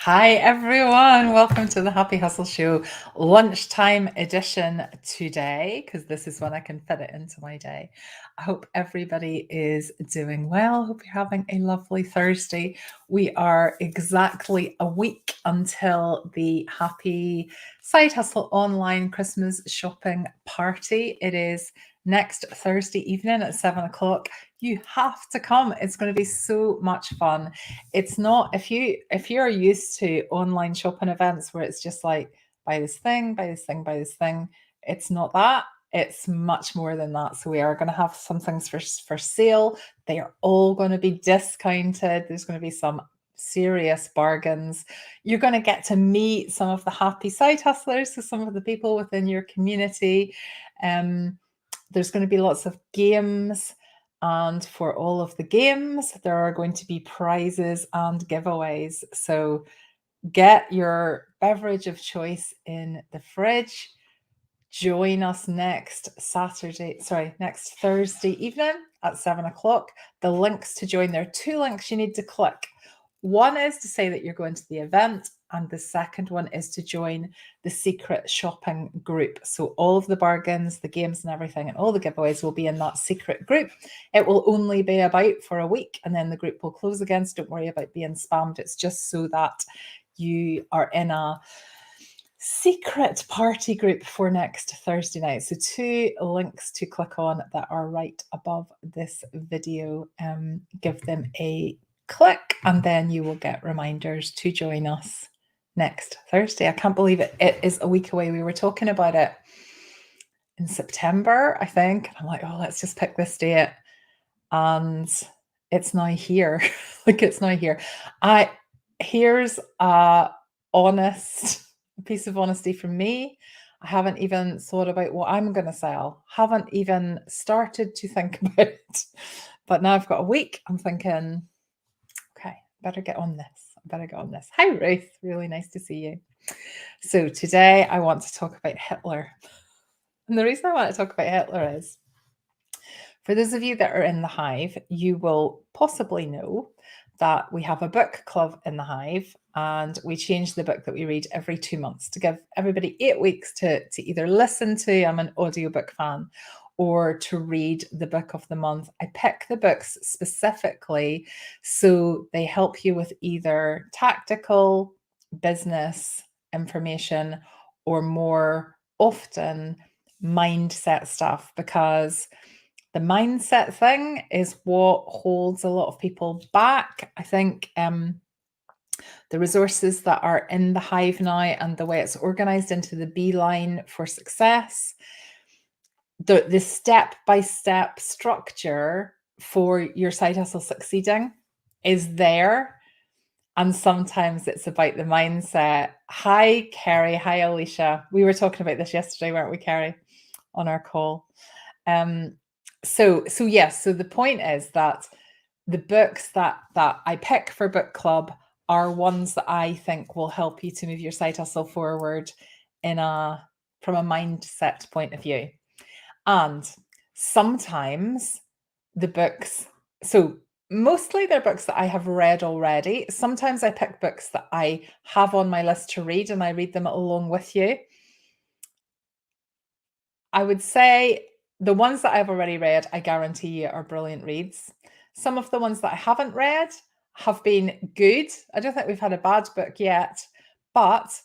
Hi, everyone. Welcome to the Happy Hustle Show lunchtime edition today, because this is when I can fit it into my day. I hope everybody is doing well. Hope you're having a lovely Thursday. We are exactly a week until the Happy Side Hustle online Christmas shopping party. It is next Thursday evening at 7 o'clock. You have to come. It's going to be so much fun. It's not, if you're used to online shopping events where it's just like buy this thing, buy this thing, buy this thing, it's not that. It's much more than that. So we are going to have some things for sale. They are all going to be discounted. There's going to be some serious bargains. You're going to get to meet some of the happy side hustlers, so some of the people within your community. There's going to be lots of games. And for all of the games, there are going to be prizes and giveaways. So get your beverage of choice in the fridge. Join us next Thursday evening at 7 o'clock. The links to join, there are two links you need to click. One is to say that you're going to the event, and the second one is to join the secret shopping group. So all of the bargains, the games and everything, and all the giveaways will be in that secret group. It will only be about for a week, and then the group will close again. So don't worry about being spammed. It's just so that you are in a secret party group for next Thursday night. So two links to click on that are right above this video. Give them a click and then you will get reminders to join us next Thursday. I can't believe it. It is a week away. We were talking about it in September, I think. And I'm like, oh, let's just pick this date. And it's now here. It's now here. Here's a honest piece of honesty from me. I haven't even thought about what I'm going to sell. Haven't even started to think about it. But now I've got a week. I'm thinking, okay, better get on this. Hi, Ruth. Really nice to see you. So today I want to talk about Hitler. And the reason I want to talk about Hitler is, for those of you that are in the Hive, you will possibly know that we have a book club in the Hive, and we change the book that we read every 2 months to give everybody 8 weeks to either listen to, I'm an audiobook fan, or to read the book of the month. I pick the books specifically so they help you with either tactical business information or more often mindset stuff, because the mindset thing is what holds a lot of people back. I think the resources that are in the Hive now and the way it's organized into the beeline for success, the step-by-step structure for your side hustle succeeding is there. And sometimes it's about the mindset. Hi, Kerry. Hi, Alicia. We were talking about this yesterday, weren't we, Kerry, on our call? So the point is that the books that I pick for book club are ones that I think will help you to move your side hustle forward from a mindset point of view. And sometimes the books, so mostly they're books that I have read already. Sometimes I pick books that I have on my list to read and I read them along with you. I would say the ones that I've already read, I guarantee you, are brilliant reads. Some of the ones that I haven't read have been good. I don't think we've had a bad book yet, but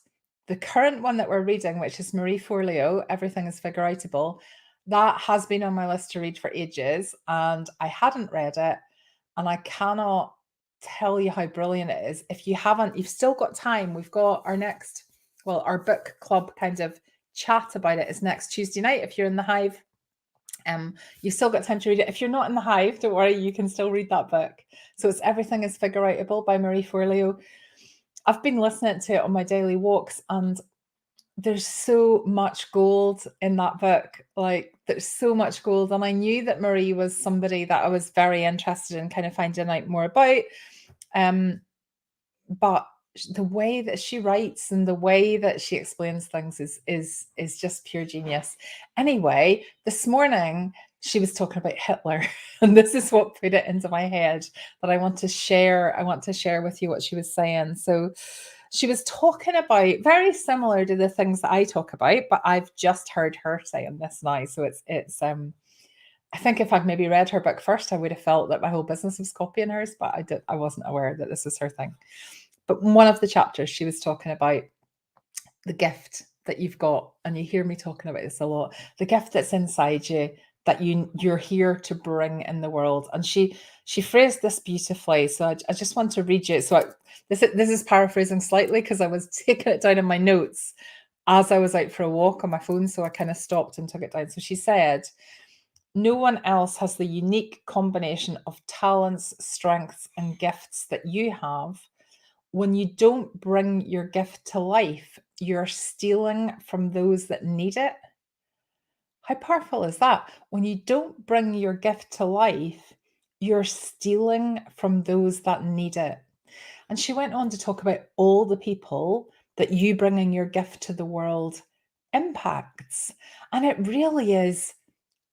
the current one that we're reading, which is Marie Forleo, Everything is Figureoutable, that has been on my list to read for ages, and I hadn't read it, and I cannot tell you how brilliant it is. If you haven't, you've still got time. We've got our book club kind of chat about it is next Tuesday night. If you're in the Hive, you've still got time to read it. If you're not in the Hive, don't worry, you can still read that book. So it's Everything is Figureoutable by Marie Forleo. I've been listening to it on my daily walks, and there's so much gold in that book. Like, there's so much gold. And I knew that Marie was somebody that I was very interested in kind of finding out more about. But the way that she writes and the way that she explains things is just pure genius. Anyway, this morning she was talking about Hitler, and this is what put it into my head that I want to share with you what she was saying. So she was talking about very similar to the things that I talk about, but I've just heard her saying this now. So it's I think if I'd maybe read her book first, I would have felt that my whole business was copying hers, but I wasn't aware that this was her thing. But one of the chapters she was talking about the gift that you've got, and you hear me talking about this a lot, the gift that's inside you that you're here to bring in the world. And she phrased this beautifully. So I just want to read you. So this is paraphrasing slightly because I was taking it down in my notes as I was out for a walk on my phone. So I kind of stopped and took it down. So she said, no one else has the unique combination of talents, strengths, and gifts that you have. When you don't bring your gift to life, you're stealing from those that need it. How powerful is that? When you don't bring your gift to life, you're stealing from those that need it. And she went on to talk about all the people that you bringing your gift to the world impacts. And it really is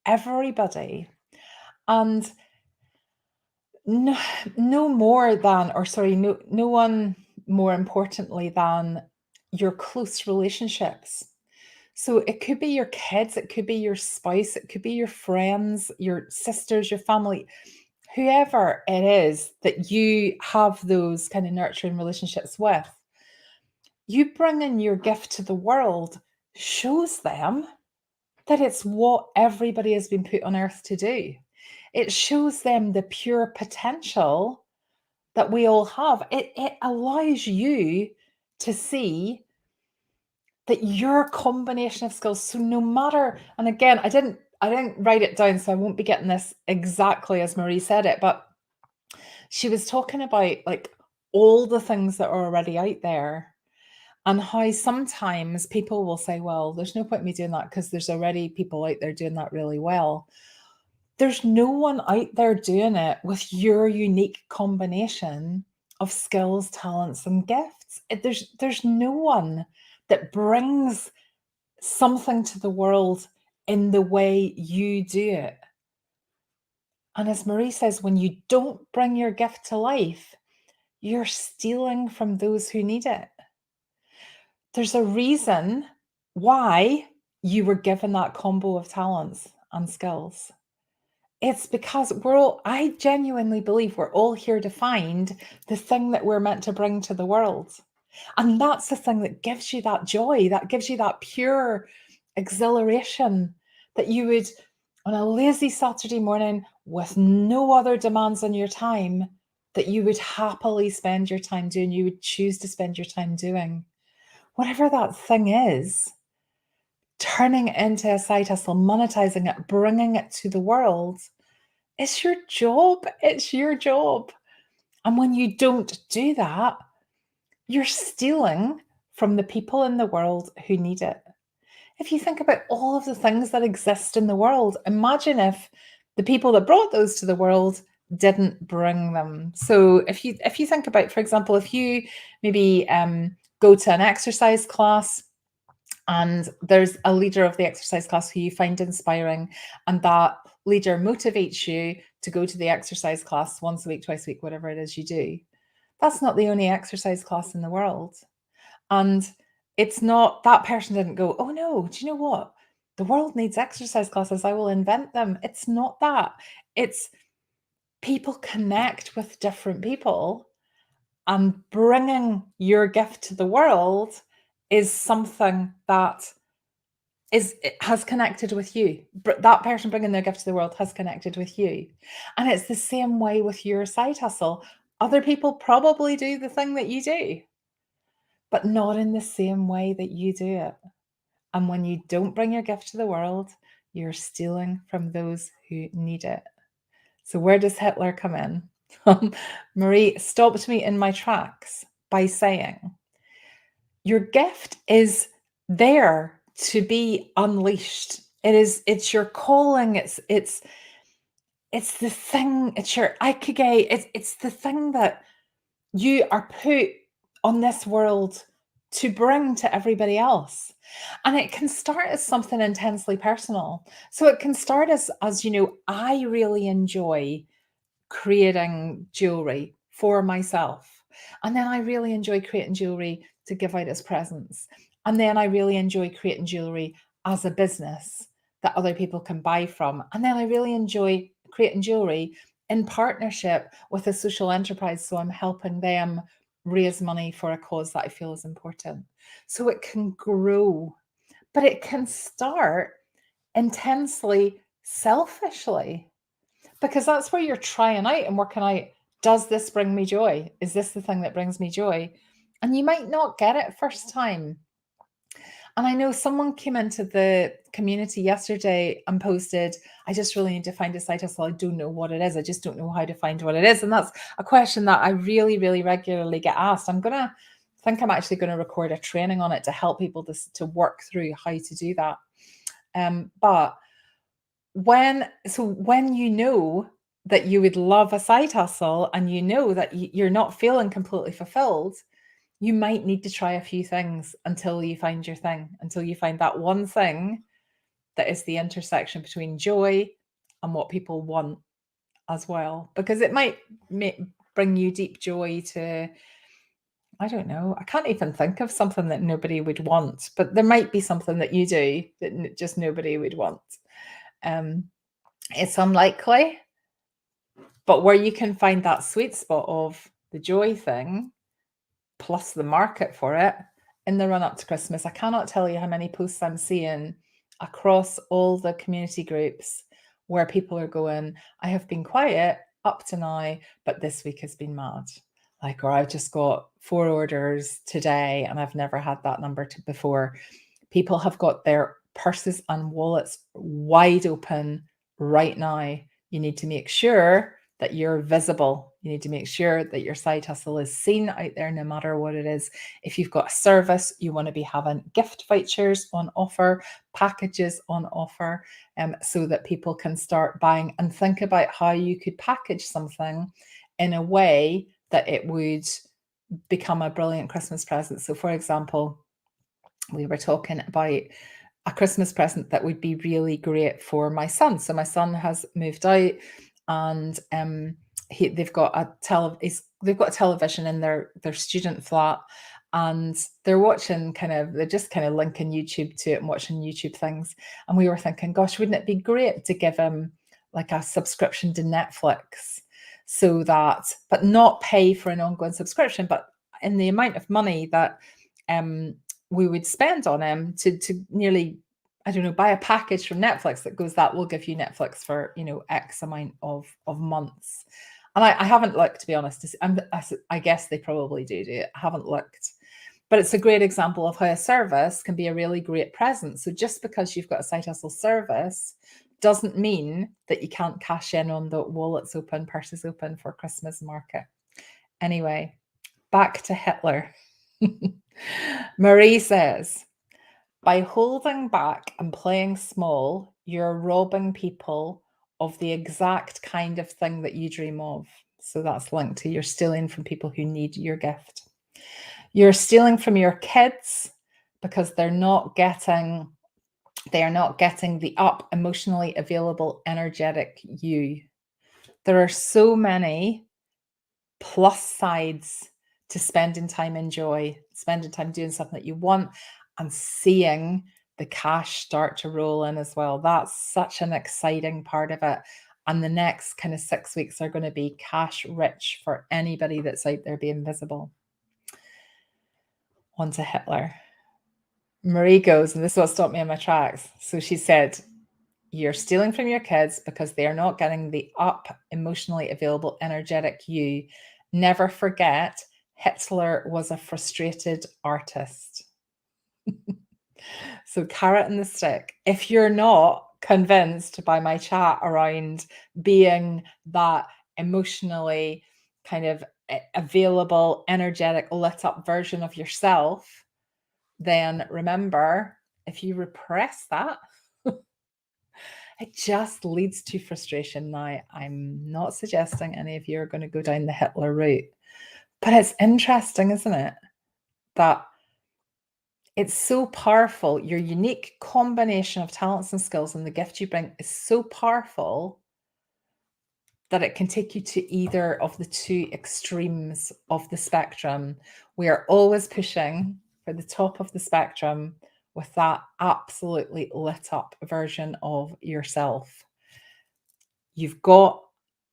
everybody. And no more than, or sorry, no one more importantly than your close relationships. So it could be your kids, it could be your spouse, it could be your friends, your sisters, your family, whoever it is that you have those kind of nurturing relationships with. You bringing your gift to the world shows them that it's what everybody has been put on earth to do. It shows them the pure potential that we all have. It allows you to see that your combination of skills. So no matter, and again, I didn't write it down, so I won't be getting this exactly as Marie said it, but she was talking about like all the things that are already out there and how sometimes people will say, well, there's no point in me doing that because there's already people out there doing that really well. There's no one out there doing it with your unique combination of skills, talents, and gifts. There's no one that brings something to the world in the way you do it. And as Marie says, when you don't bring your gift to life, you're stealing from those who need it. There's a reason why you were given that combo of talents and skills. It's because I genuinely believe we're all here to find the thing that we're meant to bring to the world. And that's the thing that gives you that joy, that gives you that pure exhilaration that you would, on a lazy Saturday morning with no other demands on your time, that you would happily spend your time doing, you would choose to spend your time doing. Whatever that thing is, turning it into a side hustle, monetizing it, bringing it to the world, it's your job. It's your job. And when you don't do that, you're stealing from the people in the world who need it. If you think about all of the things that exist in the world, imagine if the people that brought those to the world didn't bring them. So if you think about, for example, if you maybe go to an exercise class and there's a leader of the exercise class who you find inspiring, and that leader motivates you to go to the exercise class once a week, twice a week, whatever it is you do. That's not the only exercise class in the world. And it's not, that person didn't go, oh no, do you know what? The world needs exercise classes. I will invent them. It's not that. It's people connect with different people, and bringing your gift to the world is something that has connected with you. That person bringing their gift to the world has connected with you. And it's the same way with your side hustle. Other people probably do the thing that you do, but not in the same way that you do it. And when you don't bring your gift to the world, you're stealing from those who need it. So where does Hitler come in? Marie stopped me in my tracks by saying, your gift is there to be unleashed. It's your calling. It's the thing, it's your ikigai. It's the thing that you are put on this world to bring to everybody else. And it can start as something intensely personal. So it can start as I really enjoy creating jewelry for myself. And then I really enjoy creating jewelry to give out as presents. And then I really enjoy creating jewelry as a business that other people can buy from. And then I really enjoy creating jewelry in partnership with a social enterprise. So I'm helping them raise money for a cause that I feel is important. So it can grow, but it can start intensely selfishly, because that's where you're trying out and working out, does this bring me joy? Is this the thing that brings me joy? And you might not get it first time. And I know someone came into the community yesterday and posted, I just really need to find a side hustle. I don't know what it is. I just don't know how to find what it is. And that's a question that I really, really regularly get asked. I'm actually going to record a training on it to help people to work through how to do that. But when you know that you would love a side hustle and you know that you're not feeling completely fulfilled, you might need to try a few things until you find your thing, until you find that one thing that is the intersection between joy and what people want as well. Because it might bring you deep joy to, I don't know, I can't even think of something that nobody would want, but there might be something that you do that just nobody would want. It's unlikely, but where you can find that sweet spot of the joy thing plus the market for it in the run up to Christmas. I cannot tell you how many posts I'm seeing across all the community groups where people are going, I have been quiet up to now, but this week has been mad. Like, or I've just got 4 orders today and I've never had that number before. People have got their purses and wallets wide open right now. You need to make sure that you're visible. You need to make sure that your side hustle is seen out there no matter what it is. If you've got a service, you want to be having gift vouchers on offer, packages on offer, so that people can start buying, and think about how you could package something in a way that it would become a brilliant Christmas present. So for example, we were talking about a Christmas present that would be really great for my son. So my son has moved out, and they've got a television in their student flat, and they're just kind of linking YouTube to it and watching YouTube things. And we were thinking, gosh, wouldn't it be great to give him like a subscription to Netflix, so that, but not pay for an ongoing subscription, but in the amount of money that we would spend on him to nearly, I don't know, buy a package from Netflix that goes, that will give you Netflix for, X amount of months. And I haven't looked, to be honest. I guess they probably do it. I haven't looked. But it's a great example of how a service can be a really great present. So just because you've got a side hustle service doesn't mean that you can't cash in on the wallets open, purses open for Christmas market. Anyway, back to Hitler. Marie says, by holding back and playing small, you're robbing people of the exact kind of thing that you dream of. So that's linked to, you're stealing from people who need your gift. You're stealing from your kids because they're not getting the up, emotionally available, energetic you. There are so many plus sides to spending time in joy, spending time doing something that you want, and seeing the cash start to roll in as well. That's such an exciting part of it. And the next kind of 6 weeks are going to be cash rich for anybody that's out there being visible. On to Hitler. Marie goes, and this is what stopped me in my tracks. So she said, you're stealing from your kids because they are not getting the up, emotionally available, energetic you. Never forget, Hitler was a frustrated artist. So carrot and the stick. If you're not convinced by my chat around being that emotionally kind of available, energetic, lit up version of yourself, then remember, if you repress that, it just leads to frustration. Now, I'm not suggesting any of you are going to go down the Hitler route, but it's interesting, isn't it? That it's so powerful. Your unique combination of talents and skills and the gift you bring is so powerful that it can take you to either of the two extremes of the spectrum. We are always pushing for the top of the spectrum with that absolutely lit up version of yourself. You've got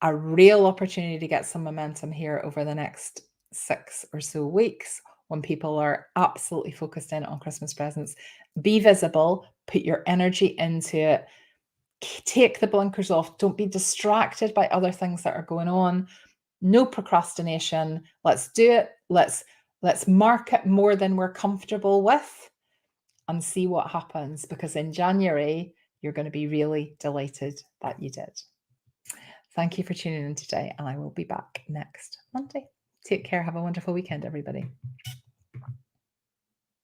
a real opportunity to get some momentum here over the next 6 or so weeks when people are absolutely focused in on Christmas presents. Be visible, put your energy into it, take the blinkers off. Don't be distracted by other things that are going on. No procrastination. Let's do it. Let's market more than we're comfortable with and see what happens, because in January, you're going to be really delighted that you did. Thank you for tuning in today, and I will be back next Monday. Take care. Have a wonderful weekend, everybody.